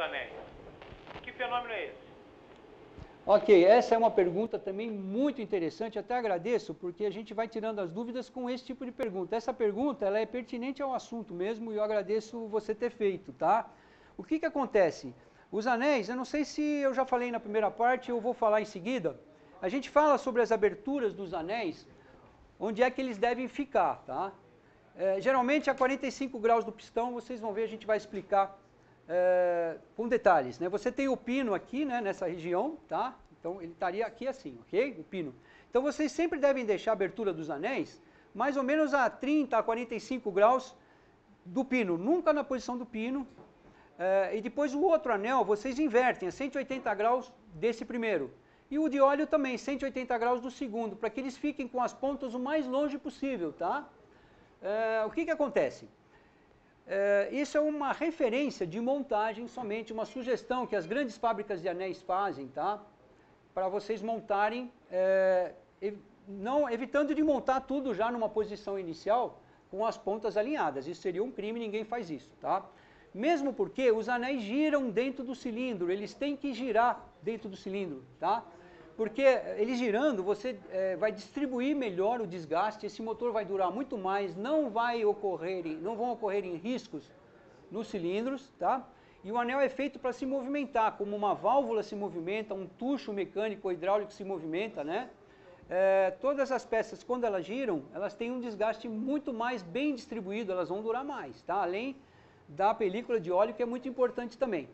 anéis. Que fenômeno é esse? Ok, essa é uma pergunta também muito interessante, até agradeço, porque a gente vai tirando as dúvidas com esse tipo de pergunta. Essa pergunta, ela é pertinente ao assunto mesmo, e eu agradeço você ter feito, tá? O que acontece? Os anéis, eu não sei se eu já falei na primeira parte, eu vou falar em seguida. A gente fala sobre as aberturas dos anéis, onde é que eles devem ficar, tá? Geralmente a 45 graus do pistão, vocês vão ver, a gente vai explicar com detalhes, né? Você tem o pino aqui, né, nessa região, tá? Então ele estaria aqui assim, ok? O pino. Então vocês sempre devem deixar a abertura dos anéis mais ou menos a 30 a 45 graus do pino, nunca na posição do pino. E depois o outro anel vocês invertem a 180 graus desse primeiro. E o de óleo também, 180 graus do segundo, para que eles fiquem com as pontas o mais longe possível, tá? O que acontece? Isso é uma referência de montagem somente, uma sugestão que as grandes fábricas de anéis fazem, tá? Para vocês montarem, não, evitando de montar tudo já numa posição inicial, com as pontas alinhadas. Isso seria um crime, ninguém faz isso, tá? Mesmo porque os anéis giram dentro do cilindro, eles têm que girar dentro do cilindro, tá? Porque ele girando, você vai distribuir melhor o desgaste, esse motor vai durar muito mais, não vão ocorrer riscos nos cilindros, tá? E o anel é feito para se movimentar, como uma válvula se movimenta, um tucho mecânico ou hidráulico se movimenta, né? Todas as peças, quando elas giram, elas têm um desgaste muito mais bem distribuído, elas vão durar mais, tá? Além da película de óleo, que é muito importante também.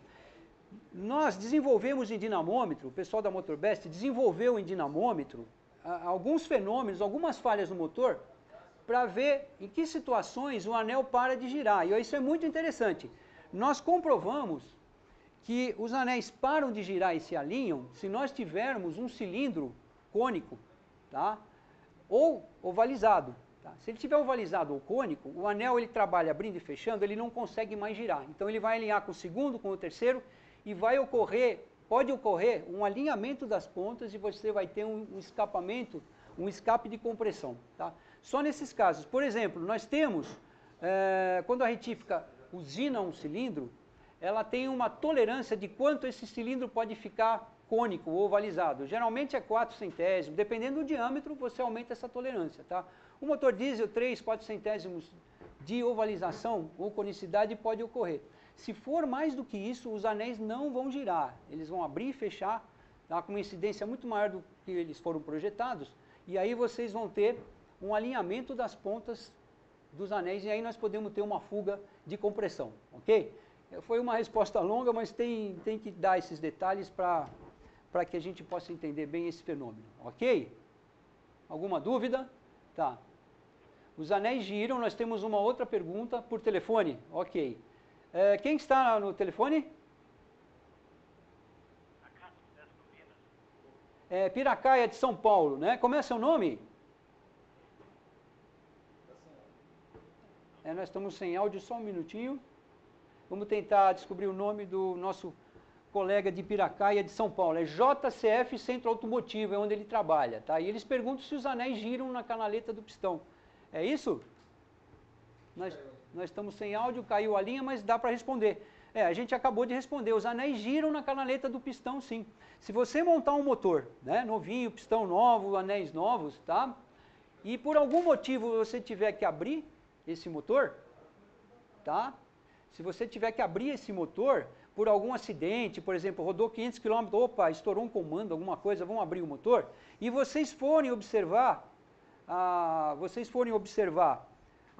Nós desenvolvemos em dinamômetro, o pessoal da Motorbest desenvolveu em dinamômetro alguns fenômenos, algumas falhas no motor, para ver em que situações o anel para de girar. E isso é muito interessante. Nós comprovamos que os anéis param de girar e se alinham se nós tivermos um cilindro cônico, tá? Ou ovalizado. Tá? Se ele tiver ovalizado ou cônico, o anel ele trabalha abrindo e fechando, ele não consegue mais girar. Então ele vai alinhar com o segundo, com o terceiro, e pode ocorrer um alinhamento das pontas e você vai ter um escapamento, um escape de compressão. Tá? Só nesses casos. Por exemplo, nós temos, quando a retífica usina um cilindro, ela tem uma tolerância de quanto esse cilindro pode ficar cônico ou ovalizado. Geralmente é 4 centésimos, dependendo do diâmetro, você aumenta essa tolerância. Tá? O motor diesel, 3, 4 centésimos de ovalização ou conicidade pode ocorrer. Se for mais do que isso, os anéis não vão girar. Eles vão abrir e fechar, tá, com uma incidência muito maior do que eles foram projetados, e aí vocês vão ter um alinhamento das pontas dos anéis, e aí nós podemos ter uma fuga de compressão, ok? Foi uma resposta longa, mas tem que dar esses detalhes para que a gente possa entender bem esse fenômeno, ok? Alguma dúvida? Tá. Os anéis giram, nós temos uma outra pergunta por telefone, ok. Quem está no telefone? Piracaia de São Paulo, né? Como é seu nome? Nós estamos sem áudio, só um minutinho. Vamos tentar descobrir o nome do nosso colega de Piracaia de São Paulo. É JCF Centro Automotivo, é onde ele trabalha, tá? E eles perguntam se os anéis giram na canaleta do pistão. É isso? Nós estamos sem áudio, caiu a linha, mas dá para responder. A gente acabou de responder, os anéis giram na canaleta do pistão, sim. Se você montar um motor, né, novinho, pistão novo, anéis novos, tá? E por algum motivo você tiver que abrir esse motor, tá? Se você tiver que abrir esse motor por algum acidente, por exemplo, rodou 500 km, opa, estourou um comando, alguma coisa, vão abrir o motor, e vocês forem observar a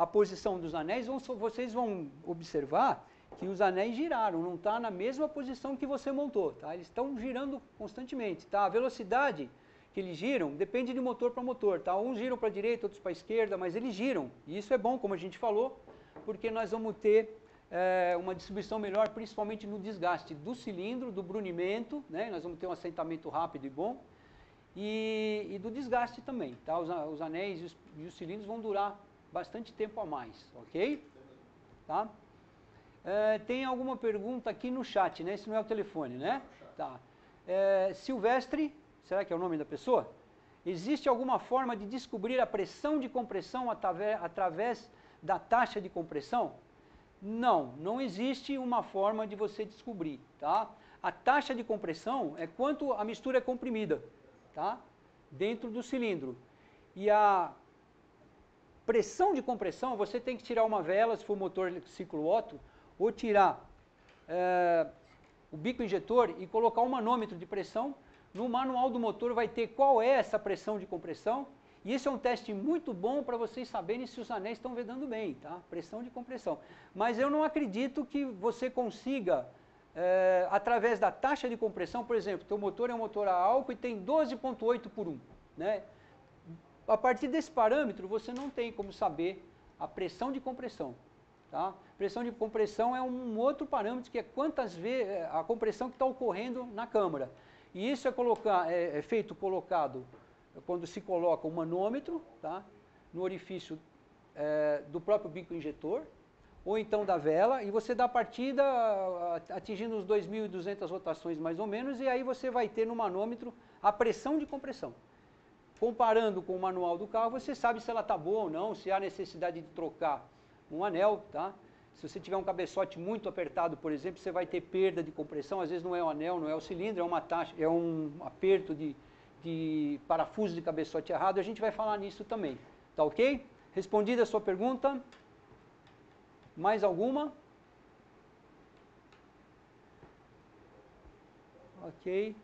posição dos anéis, vocês vão observar que os anéis giraram, não está na mesma posição que você montou, tá? Eles estão girando constantemente, tá? A velocidade que eles giram depende de motor para motor, tá? Uns giram para a direita, outros para a esquerda, mas eles giram, e isso é bom, como a gente falou, porque nós vamos ter uma distribuição melhor, principalmente no desgaste do cilindro, do brunimento, né? Nós vamos ter um assentamento rápido e bom, e do desgaste também, tá? Os anéis e os cilindros vão durar bastante tempo a mais, ok? Tá? Tem alguma pergunta aqui no chat, né? Esse não é o telefone, né? Tá. Silvestre, será que é o nome da pessoa? Existe alguma forma de descobrir a pressão de compressão através da taxa de compressão? Não existe uma forma de você descobrir, tá? A taxa de compressão é quanto a mistura é comprimida, tá? Dentro do cilindro. E a pressão de compressão, você tem que tirar uma vela, se for motor ciclo Otto, ou tirar o bico injetor e colocar um manômetro de pressão. No manual do motor vai ter qual é essa pressão de compressão, e esse é um teste muito bom para vocês saberem se os anéis estão vedando bem, tá? Pressão de compressão. Mas eu não acredito que você consiga, através da taxa de compressão, por exemplo, teu motor é um motor a álcool e tem 12,8 por 1, né? A partir desse parâmetro, você não tem como saber a pressão de compressão, tá? Pressão de compressão é um outro parâmetro que é quantas vezes a compressão que está ocorrendo na câmara. E isso é feito colocado quando se coloca o manômetro, tá? No orifício do próprio bico injetor, ou então da vela, e você dá a partida atingindo os 2.200 rotações mais ou menos, e aí você vai ter no manômetro a pressão de compressão. Comparando com o manual do carro, você sabe se ela está boa ou não, se há necessidade de trocar um anel, tá? Se você tiver um cabeçote muito apertado, por exemplo, você vai ter perda de compressão, às vezes não é o anel, não é o cilindro, é um aperto de parafuso de cabeçote errado, a gente vai falar nisso também, tá ok? Respondida a sua pergunta, mais alguma? Ok.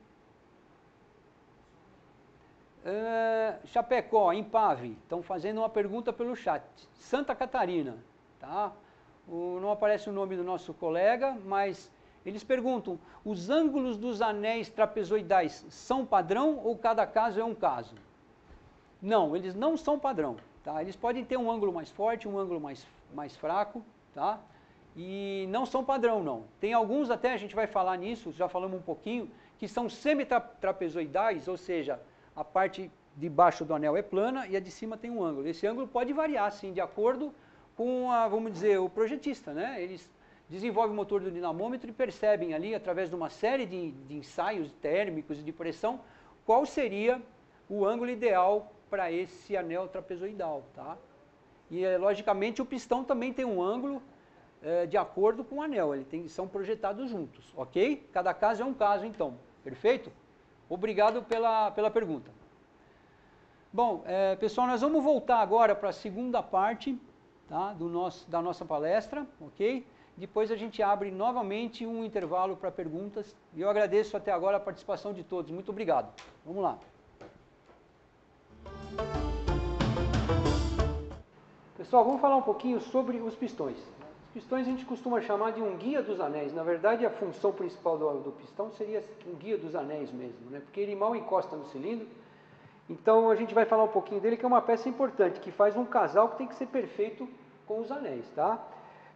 Chapecó, Impave, estão fazendo uma pergunta pelo chat. Santa Catarina, tá? Não aparece o nome do nosso colega, mas eles perguntam, os ângulos dos anéis trapezoidais são padrão ou cada caso é um caso? Não, eles não são padrão, tá? Eles podem ter um ângulo mais forte, um ângulo mais fraco, tá? E não são padrão, não. Tem alguns até, a gente vai falar nisso, já falamos um pouquinho, que são semi-trapezoidais, ou seja, a parte de baixo do anel é plana e a de cima tem um ângulo. Esse ângulo pode variar, sim, de acordo com, vamos dizer, o projetista, né? Eles desenvolvem o motor do dinamômetro e percebem ali, através de uma série de ensaios térmicos e de pressão, qual seria o ângulo ideal para esse anel trapezoidal, tá? E, logicamente, o pistão também tem um ângulo de acordo com o anel, são projetados juntos, ok? Cada caso é um caso, então, perfeito? Obrigado pela pergunta. Bom, pessoal, nós vamos voltar agora para a segunda parte, tá, da nossa palestra, ok? Depois a gente abre novamente um intervalo para perguntas, e eu agradeço até agora a participação de todos. Muito obrigado. Vamos lá. Pessoal, vamos falar um pouquinho sobre os pistões. Os pistões a gente costuma chamar de um guia dos anéis. Na verdade, a função principal do pistão seria um guia dos anéis mesmo, né? Porque ele mal encosta no cilindro. Então, a gente vai falar um pouquinho dele, que é uma peça importante, que faz um casal que tem que ser perfeito com os anéis, tá?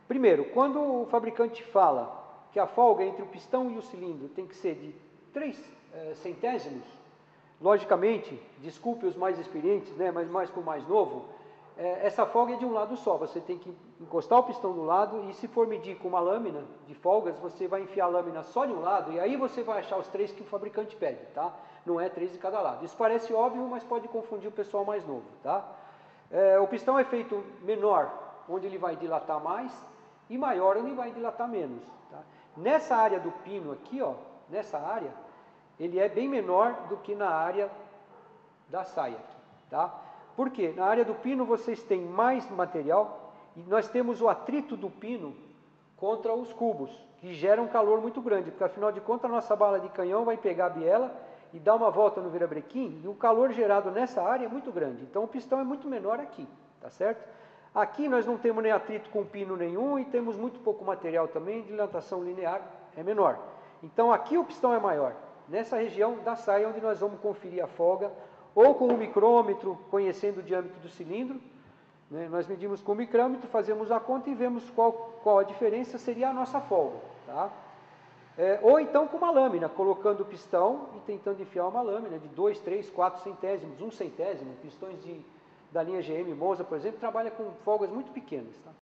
Primeiro, quando o fabricante fala que a folga entre o pistão e o cilindro tem que ser de 3 centésimos, logicamente, desculpe os mais experientes, né, mas mais para o mais novo, essa folga é de um lado só, você tem que encostar o pistão do lado e se for medir com uma lâmina de folgas, você vai enfiar a lâmina só de um lado e aí você vai achar os 3 que o fabricante pede, tá? Não é 3 de cada lado. Isso parece óbvio, mas pode confundir o pessoal mais novo, tá? O pistão é feito menor, onde ele vai dilatar mais, e maior, onde vai dilatar menos, tá? Nessa área do pino aqui, ó, nessa área, ele é bem menor do que na área da saia, tá? Por quê? Na área do pino vocês têm mais material e nós temos o atrito do pino contra os cubos, que geram um calor muito grande, porque afinal de contas a nossa bala de canhão vai pegar a biela e dar uma volta no virabrequim e o calor gerado nessa área é muito grande. Então o pistão é muito menor aqui, tá certo? Aqui nós não temos nem atrito com pino nenhum e temos muito pouco material também, dilatação linear é menor. Então aqui o pistão é maior, nessa região da saia onde nós vamos conferir a folga, ou com o micrômetro, conhecendo o diâmetro do cilindro, né? Nós medimos com o micrômetro, fazemos a conta e vemos qual a diferença seria a nossa folga, tá? Ou então com uma lâmina, colocando o pistão e tentando enfiar uma lâmina de 2, 3, 4 centésimos, 1 centésimo, pistões da linha GM Moza, por exemplo, trabalha com folgas muito pequenas, tá?